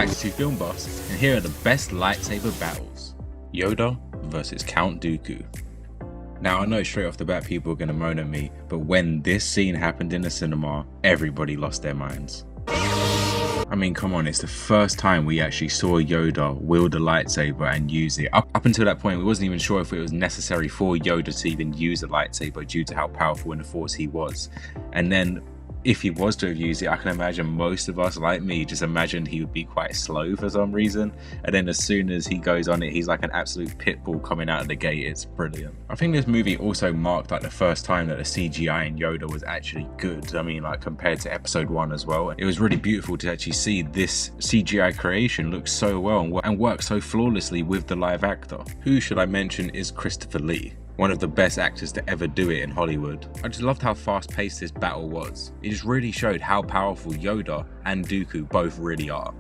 back to Film Buffs, and here are the best lightsaber battles. Yoda versus Count Dooku. Now I know straight off the bat people are going to moan at me, but when this scene happened in the cinema, everybody lost their minds. I mean, come on, it's the first time we actually saw Yoda wield a lightsaber and use it. Up until that point, we wasn't even sure if it was necessary for Yoda to even use a lightsaber due to how powerful in the Force he was. And then, if he was to have used it, I can imagine most of us, like me, just imagined he would be quite slow for some reason. And then as soon as he goes on it, he's like an absolute pit bull coming out of the gate. It's brilliant. I think this movie also marked like the first time that the CGI in Yoda was actually good. I mean, like compared to episode 1 as well. It was really beautiful to actually see this CGI creation look so well and work so flawlessly with the live actor. Who should I mention is Christopher Lee. One of the best actors to ever do it in Hollywood. I just loved how fast paced this battle was. It just really showed how powerful Yoda and Dooku both really are.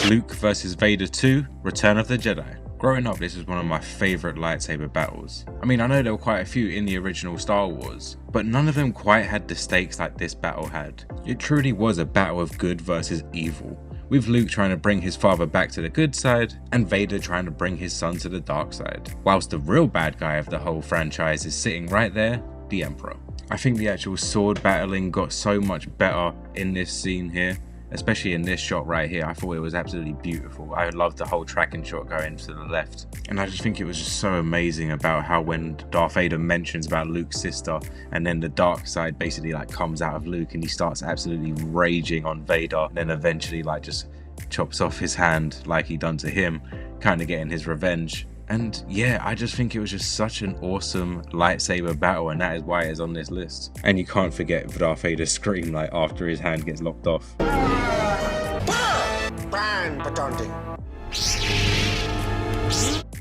Luke vs Vader 2, Return of the Jedi. Growing up, this was one of my favourite lightsaber battles. I mean, I know there were quite a few in the original Star Wars, but none of them quite had the stakes like this battle had. It truly was a battle of good versus evil, with Luke trying to bring his father back to the good side, and Vader trying to bring his son to the dark side. Whilst the real bad guy of the whole franchise is sitting right there, the Emperor. I think the actual sword battling got so much better in this scene here, especially in this shot right here. I thought it was absolutely beautiful. I loved the whole tracking shot going to the left. And I just think it was just so amazing about how when Darth Vader mentions about Luke's sister, and then the dark side basically like comes out of Luke and he starts absolutely raging on Vader, and then eventually like just chops off his hand like he done to him, kind of getting his revenge. And yeah, I just think it was just such an awesome lightsaber battle, and that is why it's on this list. And you can't forget Darth Vader's scream like after his hand gets locked off.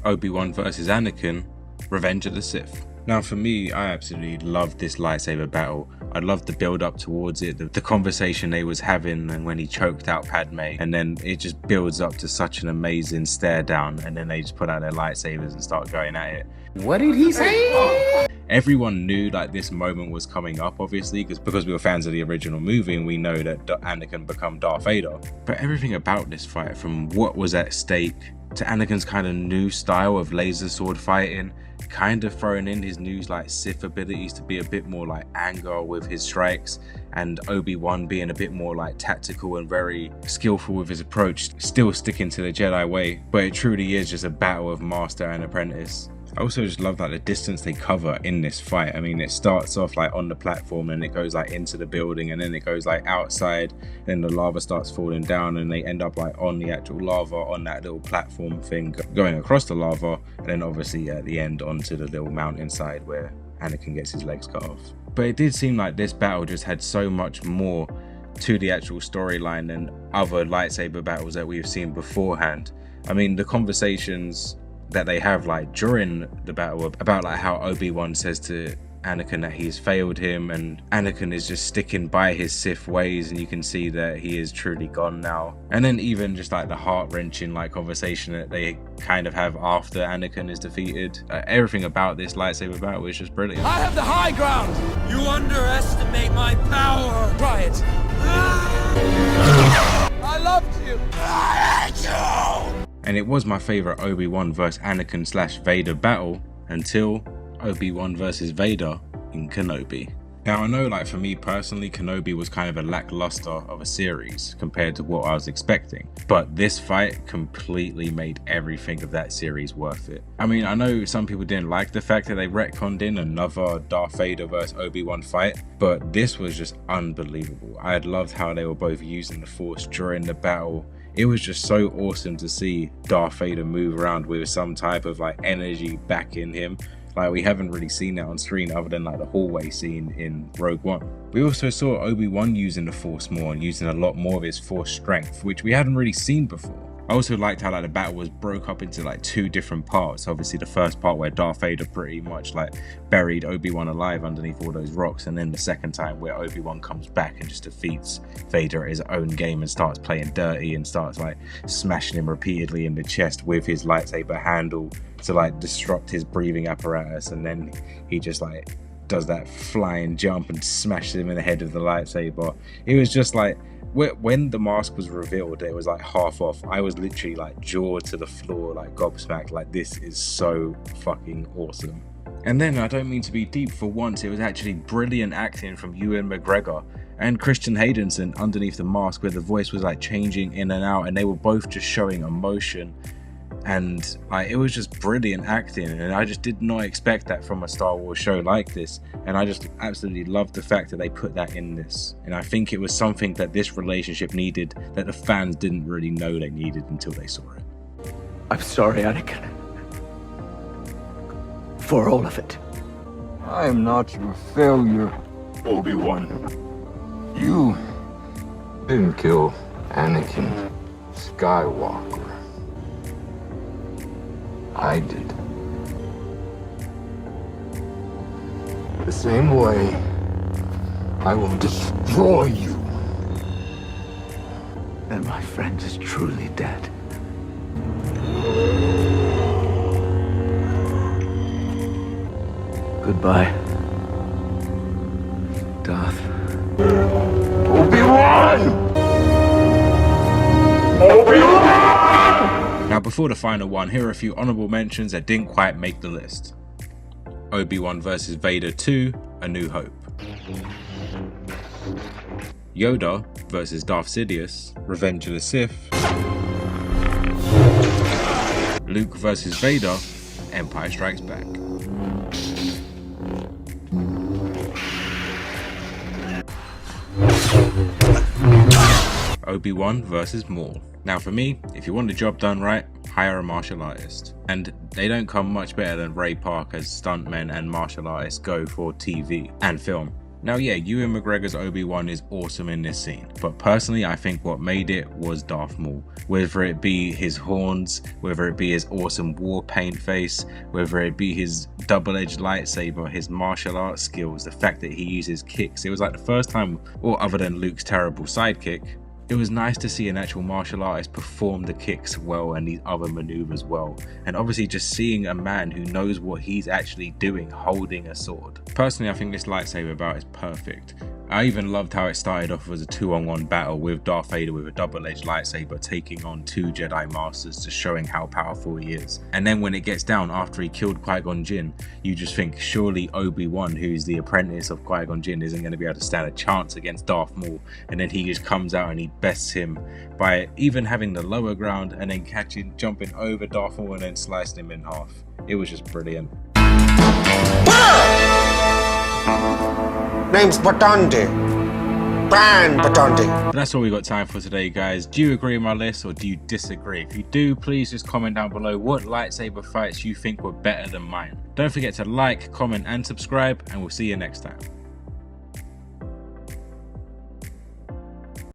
Obi-Wan versus Anakin, Revenge of the Sith. Now for me, I absolutely loved this lightsaber battle. I loved the build up towards it, the conversation they was having, and when he choked out Padme, and then it just builds up to such an amazing stare down, and then they just put out their lightsabers and start going at it. What did he say? Everyone knew like this moment was coming up, obviously, because we were fans of the original movie and we know that Anakin become Darth Vader. But everything about this fight, from what was at stake to Anakin's kind of new style of laser sword fighting, kind of throwing in his new like Sith abilities to be a bit more like anger with his strikes, and Obi-Wan being a bit more like tactical and very skillful with his approach, still sticking to the Jedi way. But it truly is just a battle of master and apprentice. I also just love like the distance they cover in this fight. I mean, it starts off like on the platform and it goes like into the building, and then it goes like outside, then the lava starts falling down and they end up like on the actual lava on that little platform thing going across the lava, and then obviously at the end onto the little mountainside where Anakin gets his legs cut off. But it did seem like this battle just had so much more to the actual storyline than other lightsaber battles that we've seen beforehand. I mean, the conversations that they have like during the battle about like how Obi-Wan says to Anakin that he's failed him, and Anakin is just sticking by his Sith ways, and you can see that he is truly gone now. And then even just like the heart-wrenching like conversation that they kind of have after Anakin is defeated. Everything about this lightsaber battle is just brilliant. I have the high ground! You underestimate my power! Try it. I loved you! I hate you! And it was my favourite Obi-Wan vs Anakin / Vader battle until Obi-Wan vs Vader in Kenobi. Now I know like for me personally, Kenobi was kind of a lackluster of a series compared to what I was expecting, but this fight completely made everything of that series worth it. I mean, I know some people didn't like the fact that they retconned in another Darth Vader vs Obi-Wan fight, but this was just unbelievable. I had loved how they were both using the Force during the battle. It was just so awesome to see Darth Vader move around with some type of like energy back in him. Like we haven't really seen that on screen other than like the hallway scene in Rogue One. We also saw Obi-Wan using the Force more and using a lot more of his Force strength, which we hadn't really seen before. I also liked how like the battle was broke up into like 2 different parts. Obviously the first part where Darth Vader pretty much like buried Obi-Wan alive underneath all those rocks, and then the second time where Obi-Wan comes back and just defeats Vader at his own game and starts playing dirty and starts like smashing him repeatedly in the chest with his lightsaber handle to like disrupt his breathing apparatus, and then he just like does that flying jump and smashes him in the head with the lightsaber. It was just like when the mask was revealed, it was like half off. I was literally like jaw to the floor, like gobsmacked, like this is so fucking awesome. And then, I don't mean to be deep, for once it was actually brilliant acting from Ewan McGregor and Christian Haydenson underneath the mask, where the voice was like changing in and out, and they were both just showing emotion, and like it was just brilliant acting, and I just did not expect that from a Star Wars show like this, and I just absolutely loved the fact that they put that in this, and I think it was something that this relationship needed, that the fans didn't really know they needed until they saw it. I'm sorry, Anakin. For all of it. I am not your failure, Obi-Wan. You didn't kill Anakin Skywalker. I did. The same way, I will destroy you. Then my friend is truly dead. Goodbye, Darth. Obi-Wan! Obi-Wan! Now, before the final one, here are a few honorable mentions that didn't quite make the list. Obi-Wan vs. Vader 2, A New Hope. Yoda vs. Darth Sidious, Revenge of the Sith. Luke vs. Vader, Empire Strikes Back. Obi-Wan vs. Maul. Now for me, if you want the job done right, hire a martial artist. And they don't come much better than Ray Park as stuntmen and martial artists go for TV and film. Now yeah, Ewan McGregor's Obi-Wan is awesome in this scene, but personally I think what made it was Darth Maul. Whether it be his horns, whether it be his awesome war paint face, whether it be his double-edged lightsaber, his martial arts skills, the fact that he uses kicks. It was like the first time, or other than Luke's terrible sidekick, it was nice to see an actual martial artist perform the kicks well and these other maneuvers well, and obviously just seeing a man who knows what he's actually doing holding a sword. Personally, I think this lightsaber bout is perfect. I even loved how it started off as a 2-on-1 battle with Darth Vader with a double-edged lightsaber taking on 2 Jedi Masters, just showing how powerful he is. And then when it gets down after he killed Qui-Gon Jinn, you just think surely Obi-Wan, who's the apprentice of Qui-Gon Jinn, isn't going to be able to stand a chance against Darth Maul, and then he just comes out and he bests him by even having the lower ground and then jumping over Darth Maul and then slicing him in half. It was just brilliant. Name's Batande. Bran Batande. But that's all we got time for today, guys. Do you agree with my list or do you disagree? If you do, please just comment down below what lightsaber fights you think were better than mine. Don't forget to like, comment and subscribe, and we'll see you next time.